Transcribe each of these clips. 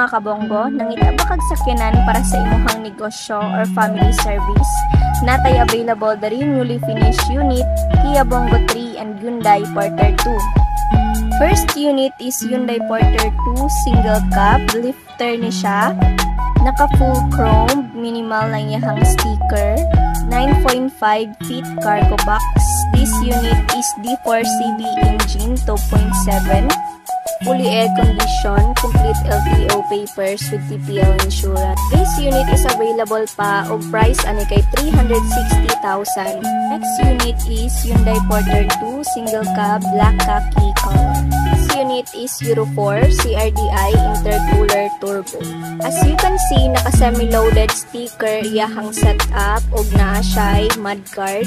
mga kabonggo, nangita ba kag sakyanan para sa imuhang negosyo or family service? Natay available dari newly finished unit, Kia Bongo 3 and Hyundai Porter 2. First unit is Hyundai Porter 2 single cab, lifter ni siya. Naka full chrome, minimal lang yahang sticker, 9.5 feet cargo box. This unit is D4CB engine 2.7, fully air condition, complete LTO papers with TPL insurance. This unit is available pa og price ani kay 360,000. Next unit is Hyundai Porter 2 single cab, black khaki color. This unit is Euro 4 CRDI intercooler turbo. As you can see, naka semi-loaded sticker iyahang setup og naa siya'y mudguard.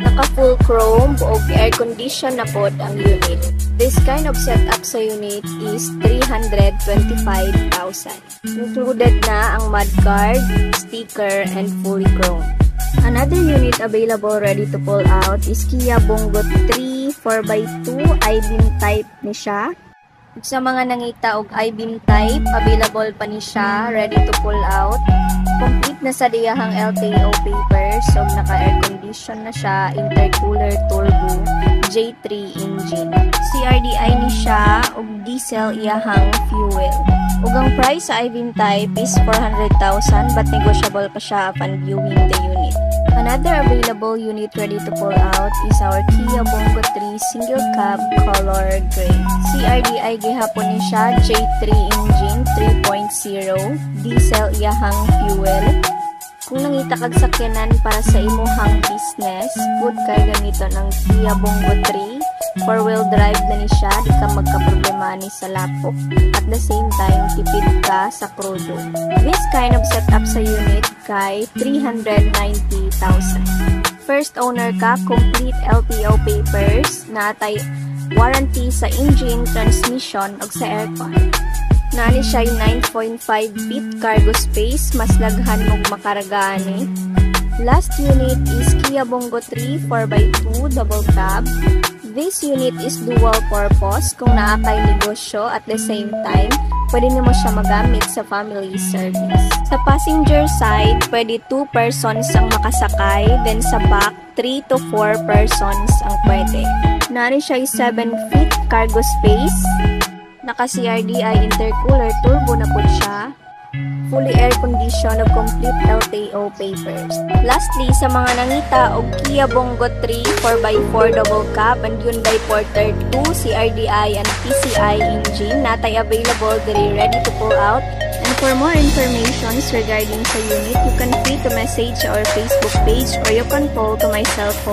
Naka full chrome og air condition na pod ang unit. This kind of setup sa unit is 325,000. Included na ang mudguard, sticker, and fully chrome. Another unit available ready to pull out is Kia Bongo 3 4x2 I-beam type ni siya. Sa mga nangita og I-beam type, available pa ni siya, ready to pull out. Complete na sa diyahang LTO papers, so naka-air condition na siya, intercooler turbo, J3 engine. CRDI ni siya og diesel iyahang fuel. Ug ang price sa I-beam type is 400,000 but negotiable pa siya upon viewing the unit. Another available unit ready to pull out is our Kia Bongo 3 single cab color gray. CRDI gihapon ni siya, J3 engine 3.0, diesel iyahang fuel. Kung nangita kag sakyanan para sa imuhang business, good kay gamiton ang Kia Bongo 3. 4-wheel drive na ni siya, di ka magka-problema ni sa lapok. At the same time, tipid ka sa krudo. This kind of setup sa unit kay 390,000. First owner ka, complete LTO papers, natay warranty sa engine, transmission, o sa aircon. Nani siya 9.5 feet cargo space, mas laghan mong makaragahan eh. Last unit is Kia Bongo 3 4x2 double cab. This unit is dual purpose kung naakay negosyo at the same time, pwede mo siya magamit sa family service. Sa passenger side, pwede 2 persons ang makasakay, then sa back, 3 to 4 persons ang pwede. Nari siya 7 feet cargo space, naka CRDI intercooler turbo na po siya, fully air condition of complete LTO papers. Lastly, sa mga nangita og Kia Bongo 3 4x4 double cab and Hyundai Porter 2 CRDI and PCI engine, natay available diri ready to pull out. And for more information regarding sa unit, you can free to message our Facebook page or you can call to my cell phone